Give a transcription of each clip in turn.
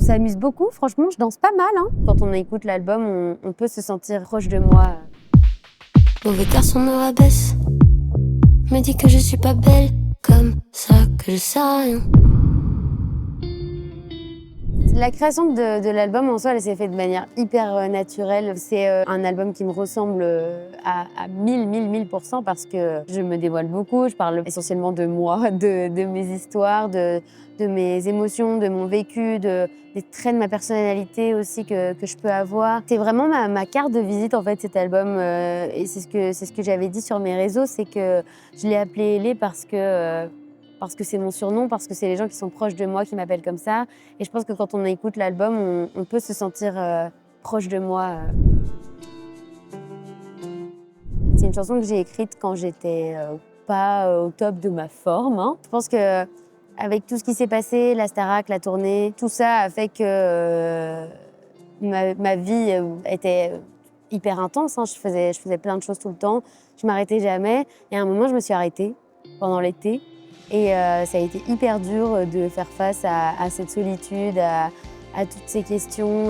s'amuse beaucoup, franchement, je danse pas mal. Hein. Quand on écoute l'album, on peut se sentir proche de moi. Mauvais garçon me rabaisse, me dit que je suis pas belle, comme ça que je sers à rien. La création de l'album en soi, elle s'est faite de manière hyper naturelle. C'est un album qui me ressemble à 1000% parce que je me dévoile beaucoup. Je parle essentiellement de moi, de mes histoires, de mes émotions, de mon vécu, des traits de ma personnalité aussi que je peux avoir. C'est vraiment ma carte de visite en fait, cet album. Et c'est ce que j'avais dit sur mes réseaux, c'est que je l'ai appelé Elé parce que c'est mon surnom, parce que c'est les gens qui sont proches de moi qui m'appellent comme ça. Et je pense que quand on écoute l'album, on peut se sentir proche de moi. C'est une chanson que j'ai écrite quand j'étais pas au top de ma forme. Hein. Je pense que avec tout ce qui s'est passé, la Starac, la tournée, tout ça a fait que ma vie était hyper intense. Hein. Je faisais plein de choses tout le temps. Je m'arrêtais jamais. Et à un moment, je me suis arrêtée pendant l'été. Et ça a été hyper dur de faire face à cette solitude, à toutes ces questions.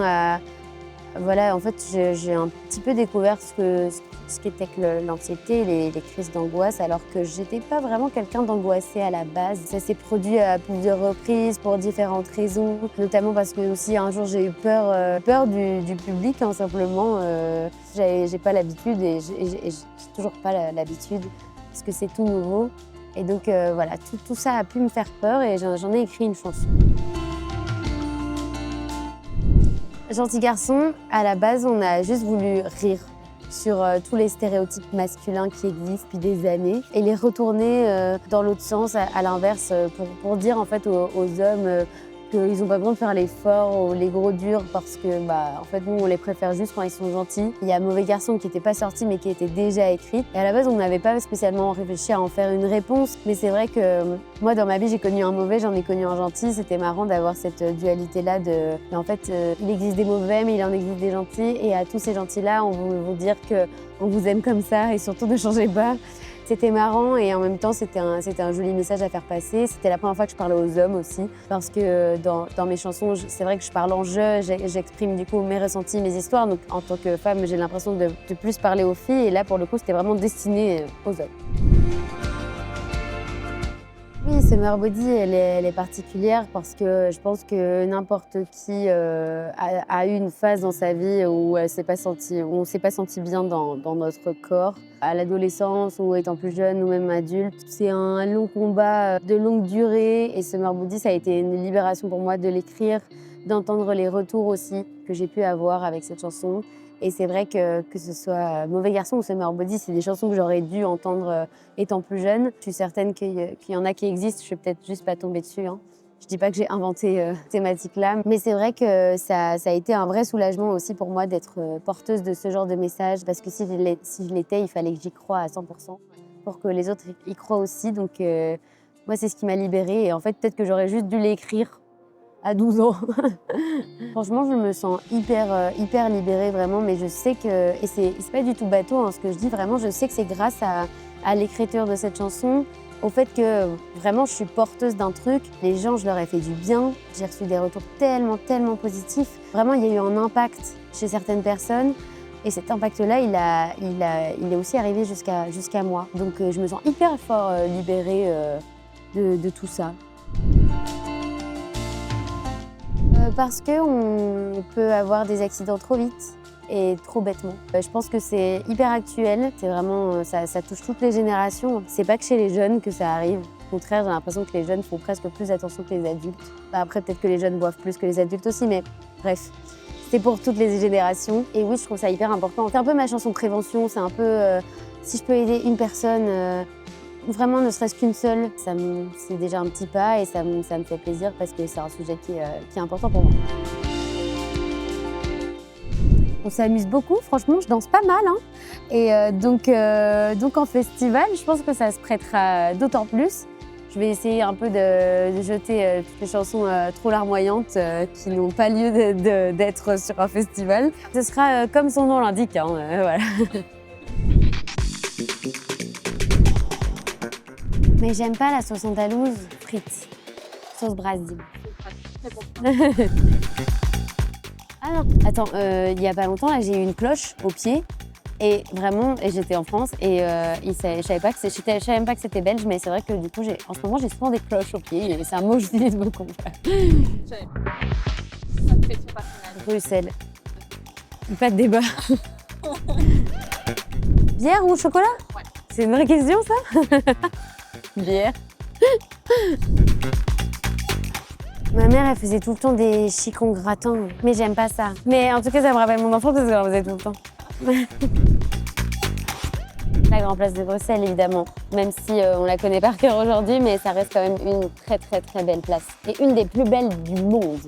Voilà, en fait, j'ai un petit peu découvert ce qu'était que l'anxiété, les crises d'angoisse, alors que j'étais pas vraiment quelqu'un d'angoissé à la base. Ça s'est produit à plusieurs reprises pour différentes raisons, notamment parce que aussi un jour j'ai eu peur du public, hein, simplement. J'ai pas l'habitude et j'ai toujours pas l'habitude parce que c'est tout nouveau. Et donc voilà, tout ça a pu me faire peur et j'en ai écrit une chanson. Gentil garçon, à la base, on a juste voulu rire sur tous les stéréotypes masculins qui existent depuis des années et les retourner dans l'autre sens, à l'inverse, pour dire en fait aux hommes qu'ils n'ont pas besoin de faire l'effort ou les gros durs parce que en fait nous on les préfère juste quand ils sont gentils. Il y a Mauvais garçon qui n'était pas sorti mais qui était déjà écrite et à la base on n'avait pas spécialement réfléchi à en faire une réponse, mais c'est vrai que moi dans ma vie j'ai connu un mauvais, j'en ai connu un gentil. C'était marrant d'avoir cette dualité là mais en fait il existe des mauvais mais il en existe des gentils et à tous ces gentils là on veut vous dire qu'on vous aime comme ça et surtout ne changez pas. C'était marrant et en même temps, c'était un joli message à faire passer. C'était la première fois que je parlais aux hommes aussi, parce que dans mes chansons, c'est vrai que je parle en jeu, j'exprime du coup mes ressentis, mes histoires. Donc en tant que femme, j'ai l'impression de plus parler aux filles et là, pour le coup, c'était vraiment destiné aux hommes. Oui, Summer Body, elle est particulière parce que je pense que n'importe qui a eu une phase dans sa vie où on ne s'est pas senti bien dans notre corps. À l'adolescence ou étant plus jeune ou même adulte, c'est un long combat de longue durée et Summer Body, ça a été une libération pour moi de l'écrire, d'entendre les retours aussi que j'ai pu avoir avec cette chanson. Et c'est vrai que ce soit Mauvais garçon ou Summer Body, c'est des chansons que j'aurais dû entendre étant plus jeune. Je suis certaine qu'il y en a qui existent, je suis peut-être juste pas tombée dessus. Hein. Je dis pas que j'ai inventé cette thématique-là, mais c'est vrai que ça a été un vrai soulagement aussi pour moi d'être porteuse de ce genre de message, parce que si je l'étais, il fallait que j'y croie à 100% pour que les autres y croient aussi. Donc moi, c'est ce qui m'a libérée et en fait, peut-être que j'aurais juste dû l'écrire à 12 ans. Franchement, je me sens hyper libérée vraiment, mais je sais que, et c'est pas du tout bateau hein, ce que je dis, vraiment, je sais que c'est grâce à l'écriture de cette chanson, au fait que vraiment je suis porteuse d'un truc. Les gens, je leur ai fait du bien, j'ai reçu des retours tellement positifs. Vraiment, il y a eu un impact chez certaines personnes et cet impact-là, il est aussi arrivé jusqu'à moi. Donc je me sens hyper fort libérée de tout ça. Parce qu'on peut avoir des accidents trop vite et trop bêtement. Je pense que c'est hyper actuel, c'est vraiment, ça touche toutes les générations. C'est pas que chez les jeunes que ça arrive. Au contraire, j'ai l'impression que les jeunes font presque plus attention que les adultes. Après, peut-être que les jeunes boivent plus que les adultes aussi, mais bref. C'est pour toutes les générations. Et oui, je trouve ça hyper important. C'est un peu ma chanson prévention, c'est un peu si je peux aider une personne, vraiment ne serait-ce qu'une seule, c'est déjà un petit pas et ça me fait plaisir parce que c'est un sujet qui est important pour moi. On s'amuse beaucoup, franchement, je danse pas mal. Hein. Et donc en festival, je pense que ça se prêtera d'autant plus. Je vais essayer un peu de jeter toutes les chansons trop larmoyantes qui n'ont pas lieu d'être sur un festival. Ce sera comme son nom l'indique, hein, voilà. Mais j'aime pas la sauce andalouse frite, sauce Brésil. Ah non, attends, il y a pas longtemps, là, j'ai eu une cloche au pied. Et vraiment, et j'étais en France et je savais même pas que c'était belge, mais c'est vrai que du coup, en ce moment, j'ai souvent des cloches au pied. Et c'est un mot que j'utilise beaucoup. J'avais pas. Ça te fait ton personnage. Bruxelles. Pas de débat. Bière ou chocolat? Ouais. C'est une vraie question, ça? Bière. Ma mère, elle faisait tout le temps des chicons gratins, mais j'aime pas ça. Mais en tout cas, ça me rappelle mon enfance parce qu'elle en faisait tout le temps. La Grand Place de Bruxelles, évidemment. Même si on la connaît par cœur aujourd'hui, mais ça reste quand même une très très très belle place. Et une des plus belles du monde.